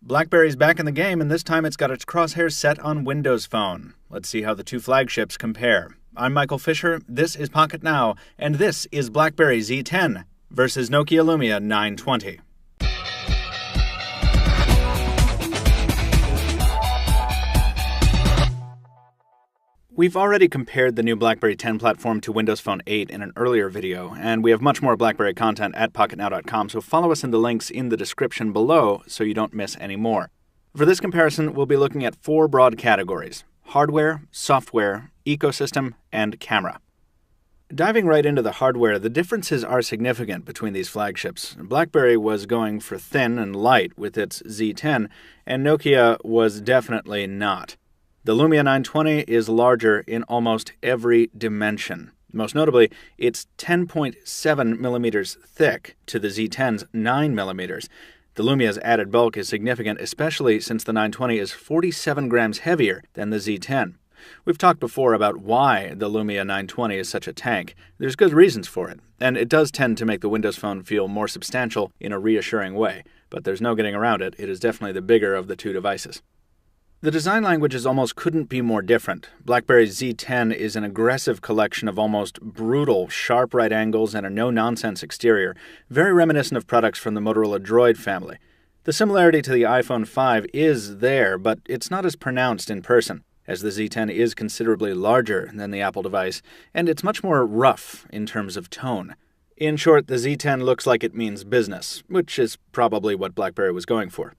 BlackBerry's back in the game, and this time it's got its crosshairs set on Windows Phone. Let's see how the two flagships compare. I'm Michael Fisher, this is Pocket Now, and this is BlackBerry Z10 versus Nokia Lumia 920. We've already compared the new BlackBerry 10 platform to Windows Phone 8 in an earlier video, and we have much more BlackBerry content at PocketNow.com, so follow us in the links in the description below so you don't miss any more. For this comparison, we'll be looking at four broad categories: hardware, software, ecosystem, and camera. Diving right into the hardware, the differences are significant between these flagships. BlackBerry was going for thin and light with its Z10, and Nokia was definitely not. The Lumia 920 is larger in almost every dimension. Most notably, it's 10.7 millimeters thick to the Z10's 9 millimeters. The Lumia's added bulk is significant, especially since the 920 is 47 grams heavier than the Z10. We've talked before about why the Lumia 920 is such a tank. There's good reasons for it, and it does tend to make the Windows Phone feel more substantial in a reassuring way. But there's no getting around it. It is definitely the bigger of the two devices. The design languages almost couldn't be more different. BlackBerry's Z10 is an aggressive collection of almost brutal, sharp right angles and a no-nonsense exterior, very reminiscent of products from the Motorola Droid family. The similarity to the iPhone 5 is there, but it's not as pronounced in person, as the Z10 is considerably larger than the Apple device, and it's much more rough in terms of tone. In short, the Z10 looks like it means business, which is probably what BlackBerry was going for.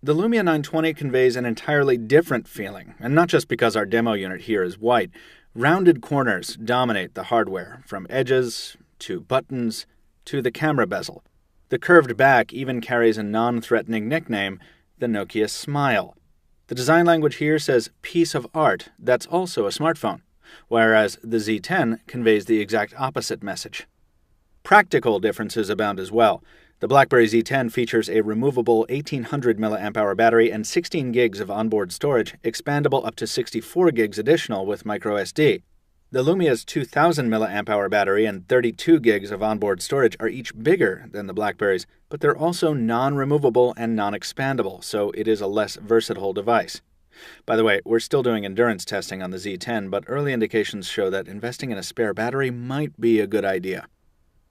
The Lumia 920 conveys an entirely different feeling, and not just because our demo unit here is white. Rounded corners dominate the hardware, from edges to buttons to the camera bezel. The curved back even carries a non-threatening nickname, the Nokia Smile. The design language here says piece of art that's also a smartphone, whereas the Z10 conveys the exact opposite message. Practical differences abound as well. The BlackBerry Z10 features a removable 1800 mAh battery and 16 gigs of onboard storage, expandable up to 64 gigs additional with microSD. The Lumia's 2000 mAh battery and 32 gigs of onboard storage are each bigger than the BlackBerry's, but they're also non-removable and non-expandable, so it is a less versatile device. By the way, we're still doing endurance testing on the Z10, but early indications show that investing in a spare battery might be a good idea.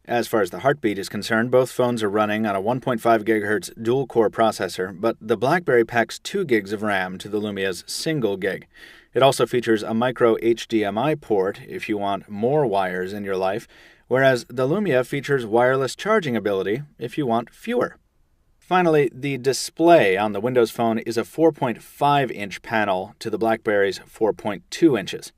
As far as the heartbeat is concerned, both phones are running on a 1.5 GHz dual-core processor, but the BlackBerry packs 2 gigs of RAM to the Lumia's single gig. It also features a micro HDMI port if you want more wires in your life, whereas the Lumia features wireless charging ability if you want fewer. Finally, the display on the Windows Phone is a 4.5-inch panel to the BlackBerry's 4.2 inches.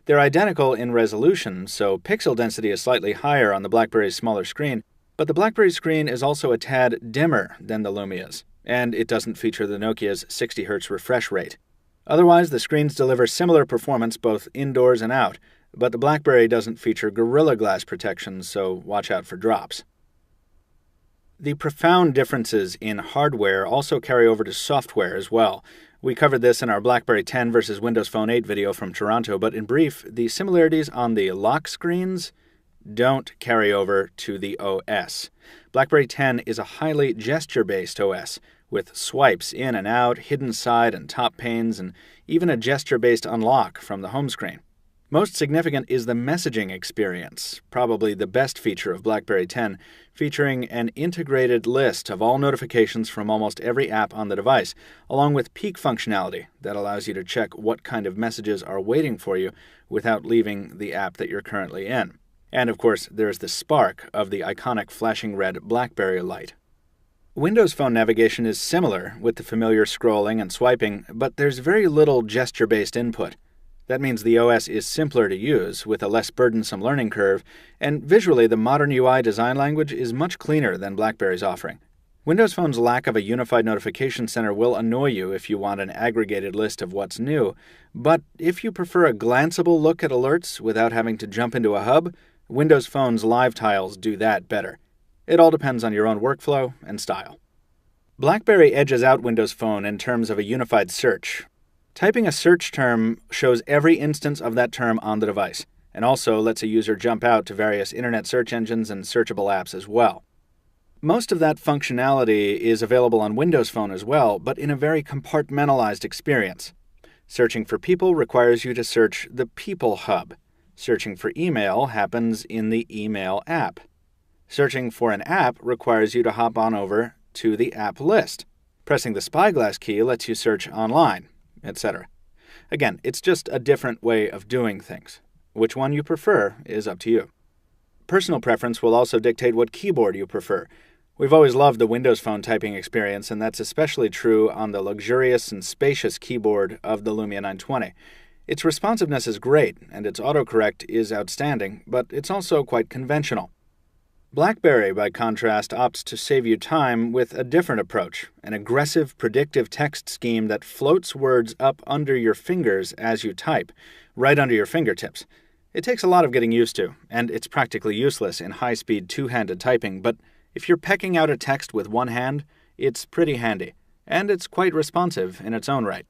They're identical in resolution, so pixel density is slightly higher on the BlackBerry's smaller screen, but the BlackBerry screen is also a tad dimmer than the Lumia's, and it doesn't feature the Nokia's 60 Hz refresh rate. Otherwise, the screens deliver similar performance both indoors and out, but the BlackBerry doesn't feature Gorilla Glass protection, so watch out for drops. The profound differences in hardware also carry over to software as well. We covered this in our BlackBerry 10 versus Windows Phone 8 video from Toronto, but in brief, the similarities on the lock screens don't carry over to the OS. BlackBerry 10 is a highly gesture-based OS, with swipes in and out, hidden side and top panes, and even a gesture-based unlock from the home screen. Most significant is the messaging experience, probably the best feature of BlackBerry 10, featuring an integrated list of all notifications from almost every app on the device, along with peek functionality that allows you to check what kind of messages are waiting for you without leaving the app that you're currently in. And of course, there's the spark of the iconic flashing red BlackBerry light. Windows Phone navigation is similar with the familiar scrolling and swiping, but there's very little gesture-based input. That means the OS is simpler to use, with a less burdensome learning curve, and visually the modern UI design language is much cleaner than BlackBerry's offering. Windows Phone's lack of a unified notification center will annoy you if you want an aggregated list of what's new, but if you prefer a glanceable look at alerts without having to jump into a hub, Windows Phone's live tiles do that better. It all depends on your own workflow and style. BlackBerry edges out Windows Phone in terms of a unified search. Typing a search term shows every instance of that term on the device, and also lets a user jump out to various internet search engines and searchable apps as well. Most of that functionality is available on Windows Phone as well, but in a very compartmentalized experience. Searching for people requires you to search the People hub. Searching for email happens in the Email app. Searching for an app requires you to hop on over to the app list. Pressing the Spyglass key lets you search online, etc. Again, it's just a different way of doing things. Which one you prefer is up to you. Personal preference will also dictate what keyboard you prefer. We've always loved the Windows Phone typing experience, and that's especially true on the luxurious and spacious keyboard of the Lumia 920. Its responsiveness is great, and its autocorrect is outstanding, but it's also quite conventional. BlackBerry, by contrast, opts to save you time with a different approach, an aggressive predictive text scheme that floats words up under your fingers as you type, right under your fingertips. It takes a lot of getting used to, and it's practically useless in high-speed two-handed typing, but if you're pecking out a text with one hand, it's pretty handy, and it's quite responsive in its own right.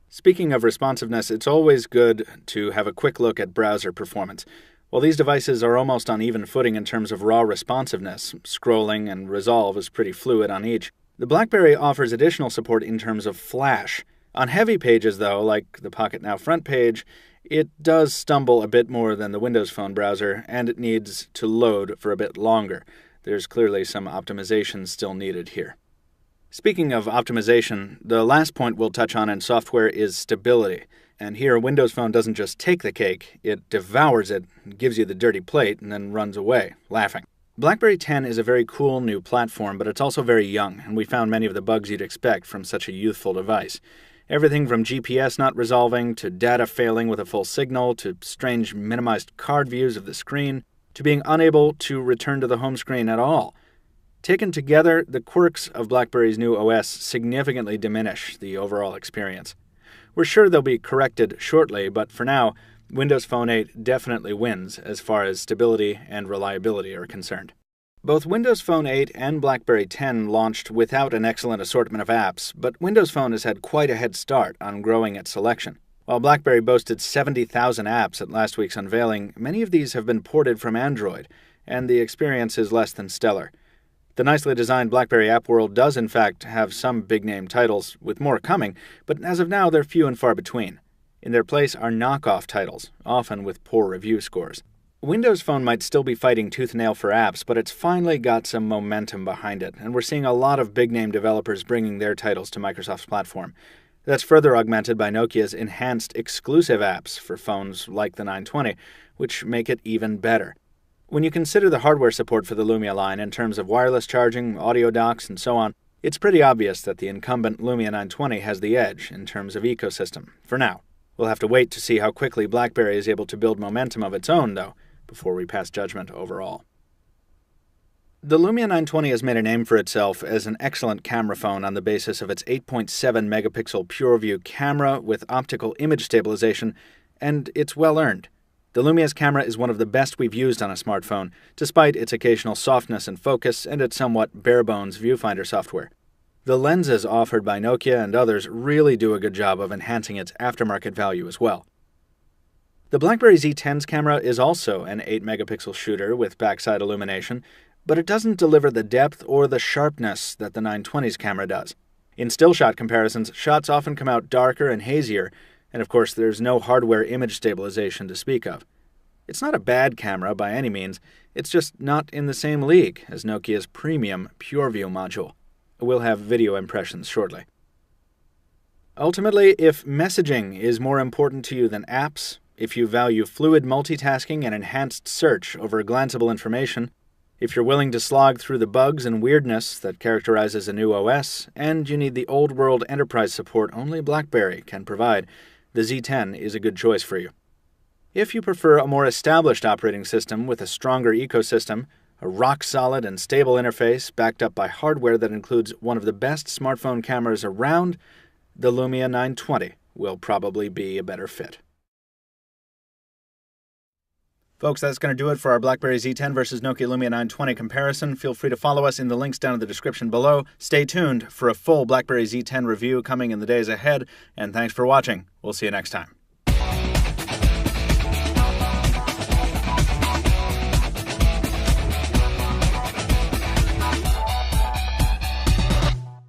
Speaking of responsiveness, it's always good to have a quick look at browser performance. While these devices are almost on even footing in terms of raw responsiveness, scrolling and resolve is pretty fluid on each, the BlackBerry offers additional support in terms of Flash. On heavy pages, though, like the Pocket Now front page, it does stumble a bit more than the Windows Phone browser, and it needs to load for a bit longer. There's clearly some optimization still needed here. Speaking of optimization, the last point we'll touch on in software is stability. And here, Windows Phone doesn't just take the cake, it devours it, gives you the dirty plate, and then runs away, laughing. BlackBerry 10 is a very cool new platform, but it's also very young, and we found many of the bugs you'd expect from such a youthful device. Everything from GPS not resolving, to data failing with a full signal, to strange minimized card views of the screen, to being unable to return to the home screen at all. Taken together, the quirks of BlackBerry's new OS significantly diminish the overall experience. We're sure they'll be corrected shortly, but for now, Windows Phone 8 definitely wins as far as stability and reliability are concerned. Both Windows Phone 8 and BlackBerry 10 launched without an excellent assortment of apps, but Windows Phone has had quite a head start on growing its selection. While BlackBerry boasted 70,000 apps at last week's unveiling, many of these have been ported from Android, and the experience is less than stellar. The nicely designed BlackBerry App World does in fact have some big-name titles, with more coming, but as of now they're few and far between. In their place are knockoff titles, often with poor review scores. Windows Phone might still be fighting tooth and nail for apps, but it's finally got some momentum behind it, and we're seeing a lot of big-name developers bringing their titles to Microsoft's platform. That's further augmented by Nokia's enhanced exclusive apps for phones like the 920, which make it even better. When you consider the hardware support for the Lumia line in terms of wireless charging, audio docks, and so on, it's pretty obvious that the incumbent Lumia 920 has the edge in terms of ecosystem, for now. We'll have to wait to see how quickly BlackBerry is able to build momentum of its own, though, before we pass judgment overall. The Lumia 920 has made a name for itself as an excellent camera phone on the basis of its 8.7 megapixel PureView camera with optical image stabilization, and it's well earned. The Lumia's camera is one of the best we've used on a smartphone, despite its occasional softness in focus and its somewhat bare-bones viewfinder software. The lenses offered by Nokia and others really do a good job of enhancing its aftermarket value as well. The BlackBerry Z10's camera is also an 8-megapixel shooter with backside illumination, but it doesn't deliver the depth or the sharpness that the 920's camera does. In still-shot comparisons, shots often come out darker and hazier, and of course there's no hardware image stabilization to speak of. It's not a bad camera by any means, it's just not in the same league as Nokia's premium PureView module. We'll have video impressions shortly. Ultimately, if messaging is more important to you than apps, if you value fluid multitasking and enhanced search over glanceable information, if you're willing to slog through the bugs and weirdness that characterizes a new OS, and you need the old-world enterprise support only BlackBerry can provide, the Z10 is a good choice for you. If you prefer a more established operating system with a stronger ecosystem, a rock-solid and stable interface backed up by hardware that includes one of the best smartphone cameras around, the Lumia 920 will probably be a better fit. Folks, that's going to do it for our BlackBerry Z10 versus Nokia Lumia 920 comparison. Feel free to follow us in the links down in the description below. Stay tuned for a full BlackBerry Z10 review coming in the days ahead, and thanks for watching. We'll see you next time.